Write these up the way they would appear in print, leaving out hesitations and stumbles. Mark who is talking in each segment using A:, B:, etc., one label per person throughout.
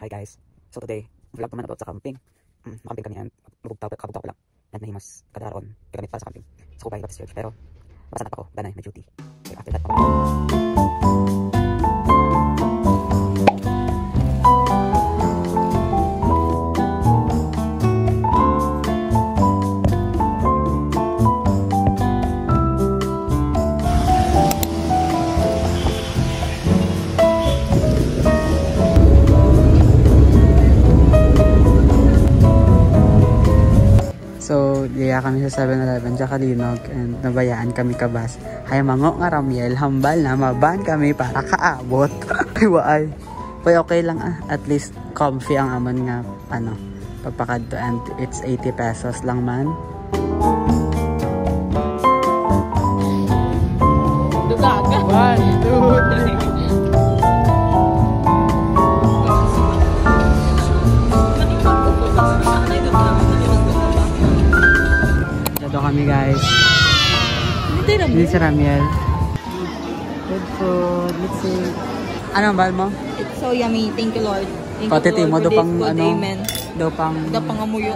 A: Hi guys. So today, vlog naman about sa camping. Camping kami and mabugtaw ko lang. And nahimas kadaron, gamit para sa camping. So kubay batis church pero masanap ako, ganay may duty. Okay, after that So, diya kami sa 7-Eleven sa Kalinog and nabayaan kami kabas. Hay mango nga Ramiel, hambal na maban kami para kaabot. Ay, okay lang at least comfy ang amon nga pagpakadto and it's 80 pesos lang man.
B: Dugaga. 1, 2, 3.
A: Kami guys. Hindi si Ramiel. Good food. Let's see. Ano ang bal mo?
B: It's so yummy. Thank you Lord.
A: Patiti mo do pang
B: Amen.
A: Do pang
B: amuyo.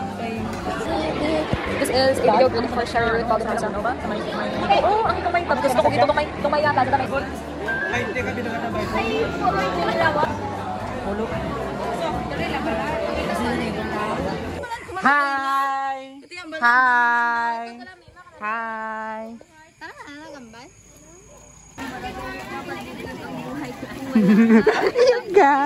C: This is a video beautiful share with Bob's House Nova. Oh, ang tumay tab. Gusto ko dito tumay yata sa tamay. Ay, teka binaga na ba?
A: Hi! Hi! Hi!
B: Tara na gambay.
A: Yoga!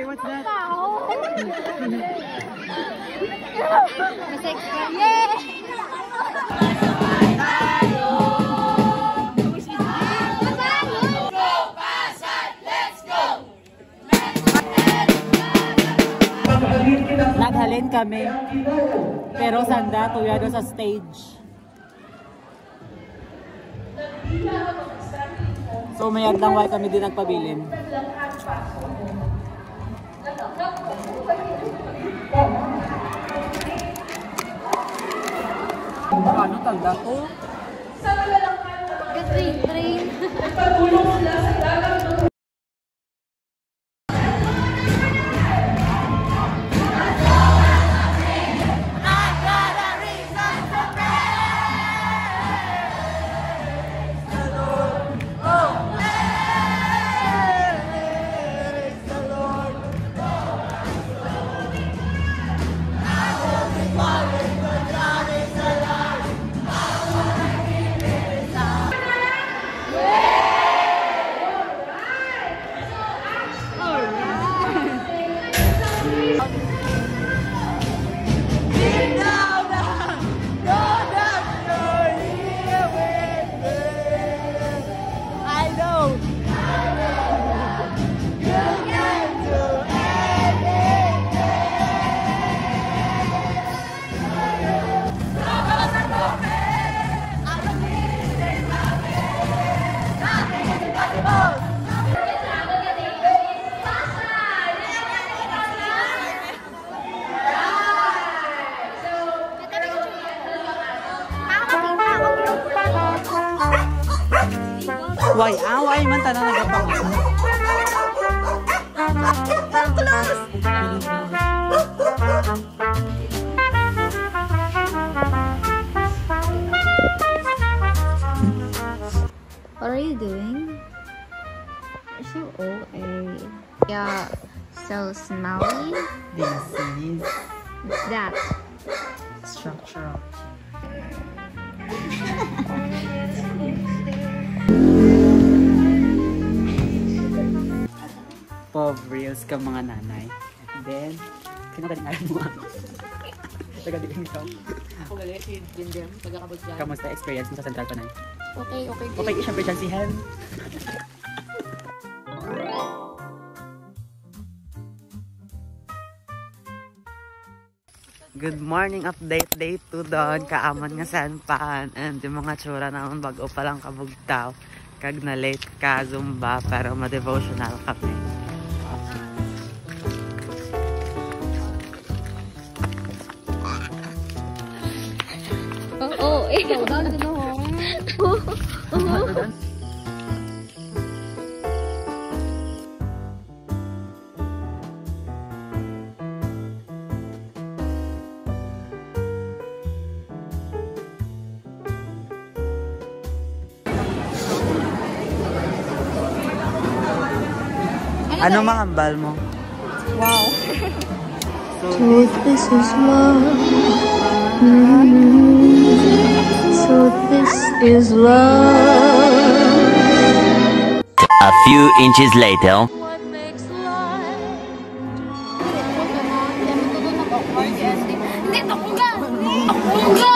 A: What's that? Naghalin kami pero sanda tuyado sa stage. So may agdang way kami din nagpabilin. Ano tanda to?
B: Train.
A: Why man tanong nagapang.
B: What are you doing? You're so OA. Yeah, so smelly.
A: This is
B: What's that?
A: structural. Reels ka mga nanay. And then, kinagaling alam mo ako. Tagadiling ikaw.
C: Ako galit si Jim, taga-kabog dyan.
A: Kamusta experience mo sa Central Panay?
C: Okay.
A: Okay, syempre dyan si Hen. Good morning update day to Don. Kaamon nga Sanpan. And yung mga tsura naman bago pa lang kabugtaw. Kag na late ka Zumba pero ma-devotional kami.
B: Oo, eh.
A: Ano mga ambal mo?
B: Wow.
A: So,
D: this is love. So this is love.
E: A few inches later.
D: What makes life?
B: Hindi, takungga! Takungga!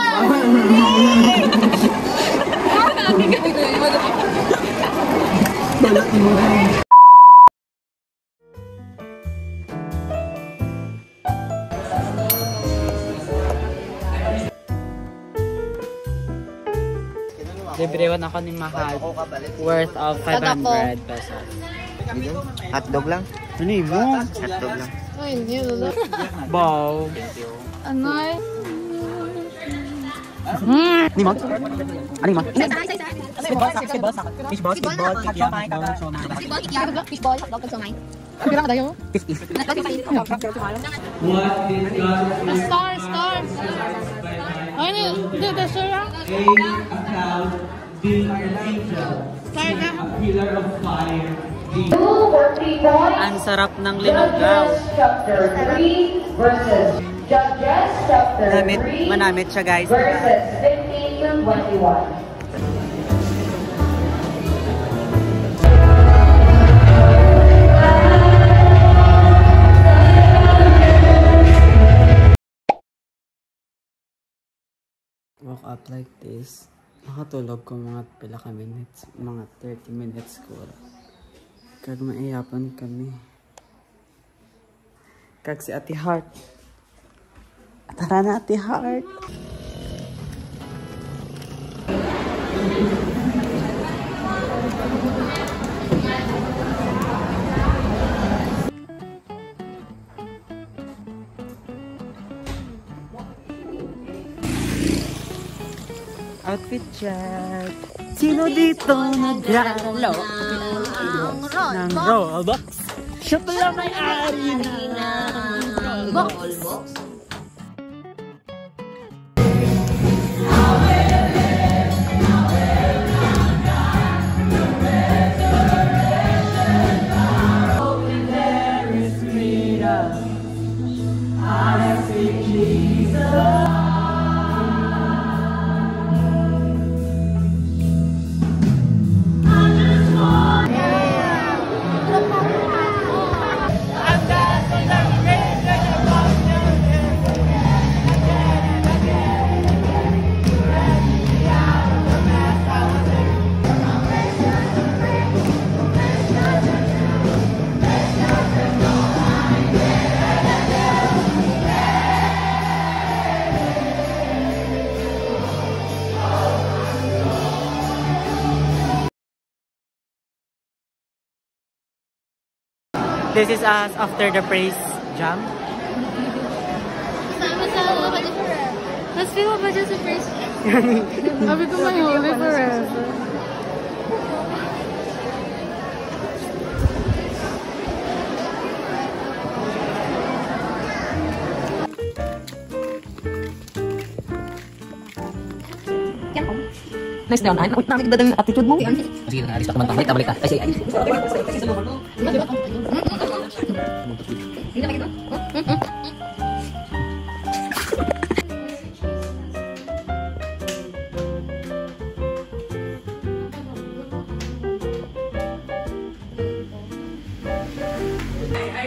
A: Librewan ako ni Mahal. Worth of 500 pesos.
F: Hotdog lang?
A: Ano yun mo?
F: Hotdog lang.
D: Ay, hindi. Lolo.
A: Wow.
D: Ano eh?
A: Ni Mag? Ano yung Mag?
B: Fishball, hotdog, somay.
D: Pirang tayo?
B: Star.
D: Ay, hindi. Dasher lang.
A: Ang sarap ng linugaw. Manamit siya guys. Woke up like this. Nakatulog ko mga pila ka minutes. Mga 30 minutes ko. Kag maiyapan kami. Kag si Ate Heart. Tara na Ate Heart. Outfit check. Sino dito naglaro ng Roblox? Siya pala may-ari ng Roblox. This is us after the praise jam.
D: Let's feel about just a first. I'll become my holy forever.
C: Nice down. Ay, nakikita yung attitude mo. Sige, naalis ka naman. Balik ka. Ay, sige.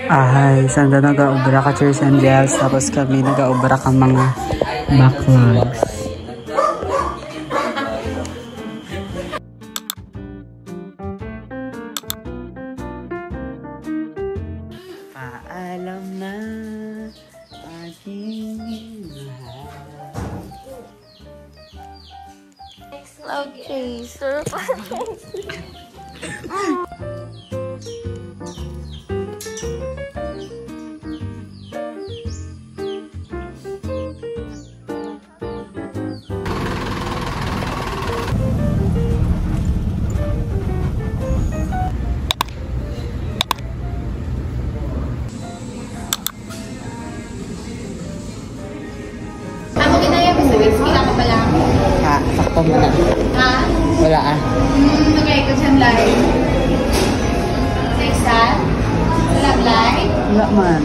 A: Ay, sanda nag-aubra ka Cheers and Gels. Tapos kami nag-aubra ka mga backlogs. Paalam na aking mahal.
D: Okay, sir.
A: Wala. Sakto mo na.
B: Ha?
A: Wala ah.
B: Nag-ikot siyang live. Sa isa? Walang live?
A: Wala man.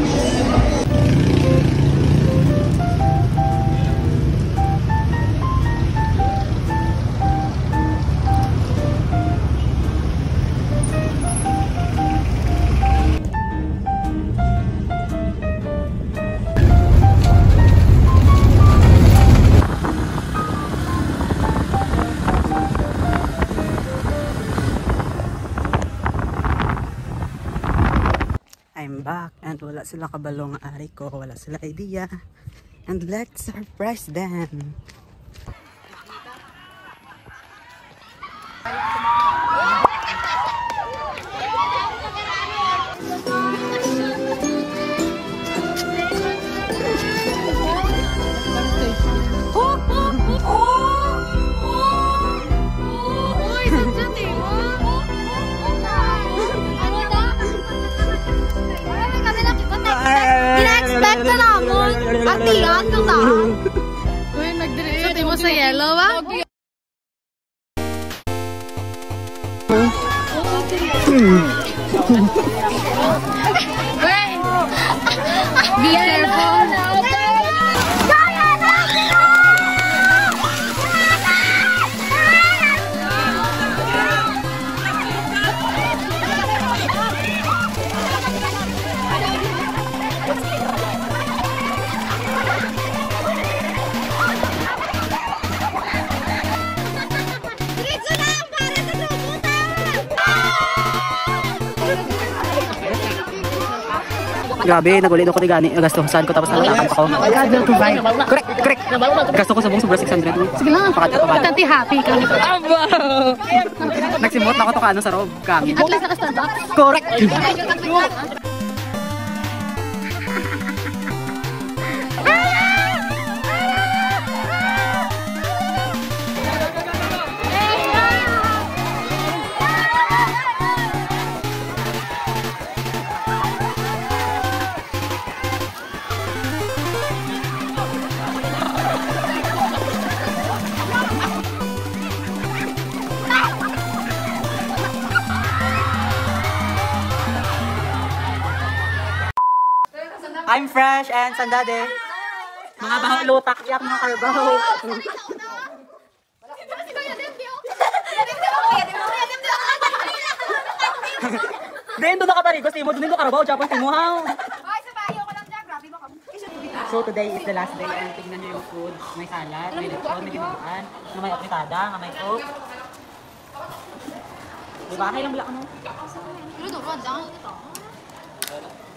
A: I'm back and wala sila kabalo nga ari ko, wala sila idea. And let's surprise them.
B: Ina-expect na naman. Artiyan ka ta.
D: Uy, nagdiretso mo sa yellow, ah? Wait! Be careful.
A: Grabe, nagulit ako tigani. Gastuhan ko tapos nalakan pa ko. Correct, correct. Gasto ko sa buong sobra 600.
D: Sige lang. Patati happy ka.
A: Nagsimot na ako to kaano sa rob. Kangin.
D: At least naka-stand up.
A: Correct. I'm fresh and sandade. Mga bahong lutak, yak mga karbaho. Then, doon ka pa rin. Gusto mo, doon ka karbaho. Japon, timuhaw. So, today is the last day. And tignan nyo yung food. May salad, may lechon, may dinuguan, na may apritada, na may coke. Diba? Kailang bulak ano?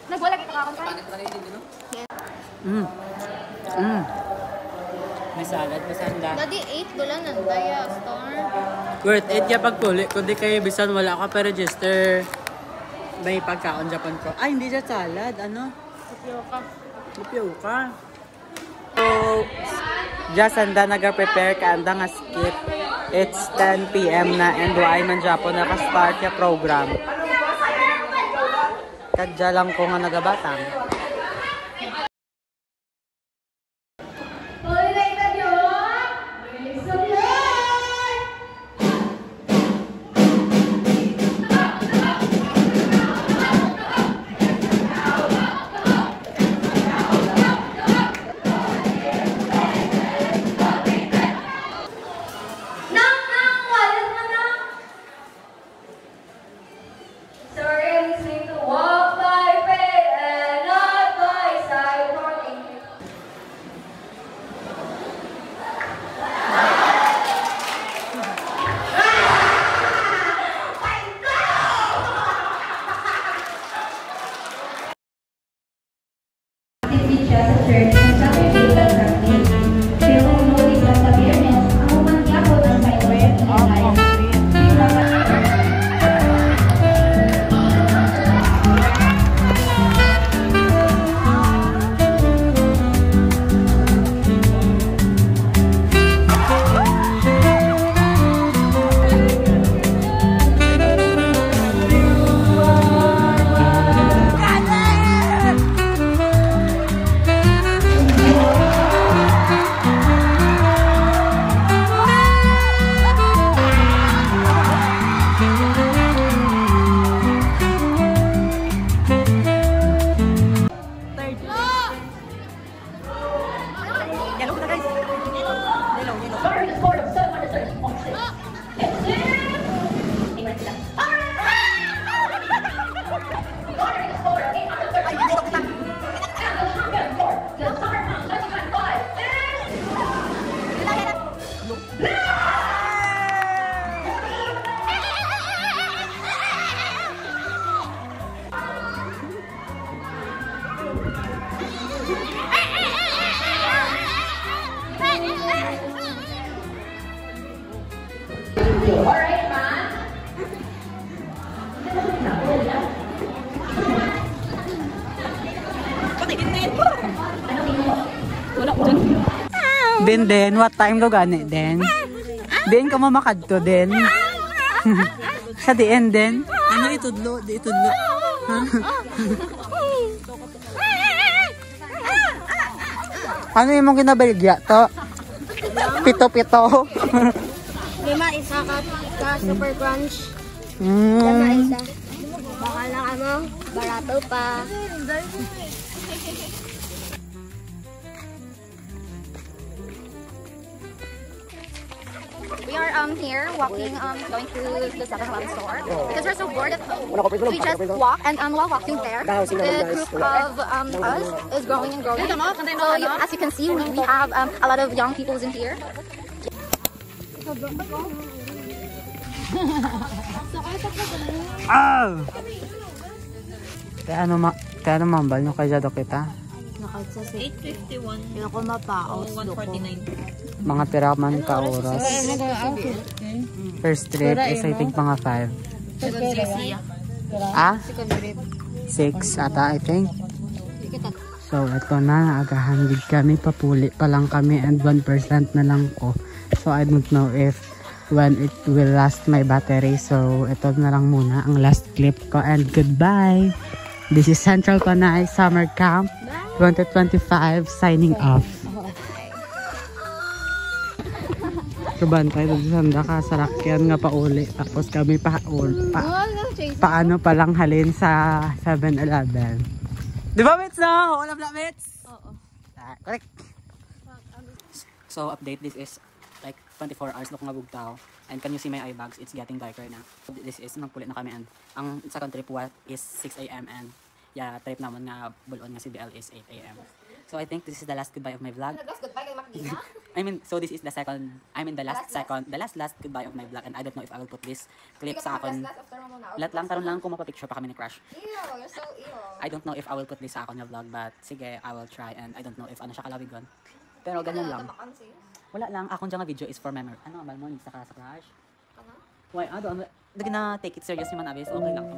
B: Nagwala kita kakon ka?
A: May salad, may sanda.
B: Daddy, 8 doon lang nandaya, star.
A: Worth it ya pagpuli. Kundi kayo bisan wala ka pa register. May pagkaon Japan ko. Ay, hindi siya salad. Ano? Tapioca. So, just anda nag-prepare ka anda nga skip. It's 10 PM na and why man Japon naka-start ya program. Kadya lang ko nga nagabatang.
C: Sorry, I'm listening to Walk by Faith and I
B: Alright, man.
A: Den, what time do gani, Den? Den, ka mamakad to, Den. Sa diin, Den. Ano itudlo? Di itudlo. Ano yung mong kinabaligya to? Pito-pito.
D: 5 isa ka super crunch. Isa. Baka lang barato pa.
B: We are here walking, going to the 7-Eleven store because we're so bored at home. We just walk, and while walking there, the group of us is growing and growing. So as you can see, we have a lot of young people in here.
A: Kaya ano mambal nyo kay Jado kita?
C: 851.
D: Yung ako mapaos.
C: 149.
A: Mga tiraman ka oras. First trip is I think mga 5. Ah? 6 ata I think. So ito na, agahandig kami, papuli pa lang kami and 1% na lang ko. So I don't know if when it will last my battery. So ito na lang muna ang last clip ko and goodbye. This is Central Panay Summer Camp 2025 signing off. Kabantay doon sa sanda ka sa rakyan nga pauli. Tapos kami paano palang halin sa 7-Eleven. Di ba, Mits, no? Wala pala, Mits? Oo. Correct. So, update. This is like 24 hours look nga bugtaw. And can you see my eye bags? It's getting darker na. This is, nagpulit na kami. And ang second trip is 6 a.m. And yeah, trip naman nga bulon nga si BL is 8 a.m. So, I think this is the last goodbye of my vlog. I mean, so this is the second, the last goodbye of my vlog. And I don't know if I will put this clip sa akon. Lahat lang, karon lang kung mapapicture pa kami ni Crush.
B: Ew, you're so ill.
A: I don't know if I will put this sa akon na vlog, but sige, I will try. And I don't know if ano siya kalawigon. Pero ganyan lang. Wala lang, akong dyan nga video is for memory. Ano, abal mo, sa Crush? Why, ano, na take it serious naman, abis, okay lang.